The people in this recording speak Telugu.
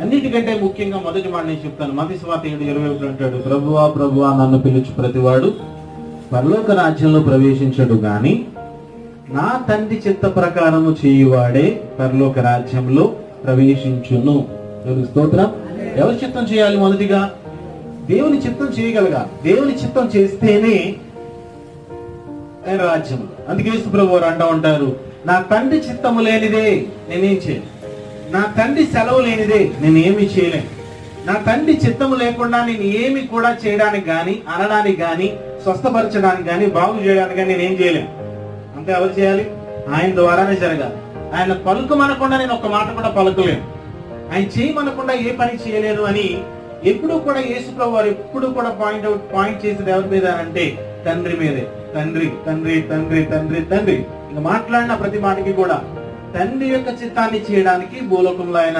అన్నిటికంటే ముఖ్యంగా మొదటి మాట నేను చెప్తాను. మత్తయి సువార్త 7:21 అంటాడు, ప్రభువా ప్రభువా నన్ను పిలుచు ప్రతివాడు పరలోక రాజ్యంలో ప్రవేశించడు గాని నా తండ్రి చిత్త ప్రకారము చేయువాడే పరలోక రాజ్యంలో ప్రవేశించును. దేవునికి స్తోత్రం. ఎవరి చిత్తం చేయాలి? మొదటిగా దేవుని చిత్తం చేయగలగాలి. దేవుని చిత్తం చేస్తేనే ఆయన రాజ్యంలో. అందుకే యేసు ప్రభువు అంటూ ఉంటారు, నా తండ్రి చిత్తము లేనిదే నేనేం చేయను, నా తండ్రి సెలవు లేనిదే నేనేమి చేయలేను, నా తండ్రి చిత్తము లేకుండా నేను ఏమి కూడా చేయడానికి కానీ, అనడానికి కానీ, స్వస్థపరచడానికి కానీ, బాగు చేయడానికి కానీ నేనేం చేయలేను. అంటే ఎవరు చేయాలి? ఆయన ద్వారానే జరగాలి. ఆయన పలుకమనకుండా నేను ఒక మాట కూడా పలుకలేను, ఆయన చేయమనకుండా ఏ పని చేయలేను అని ఎప్పుడు కూడా యేసు ప్రభువు వారు ఎప్పుడు కూడా పాయింట్ చేసేది ఎవరి మీద అంటే తండ్రి మీదే. తండ్రి తండ్రి తండ్రి తండ్రి తండ్రి. ఇంకా మాట్లాడిన ప్రతి మాటకి కూడా తండ్రి యొక్క చిత్తాన్ని చేయడానికి భూలోకంలో ఆయన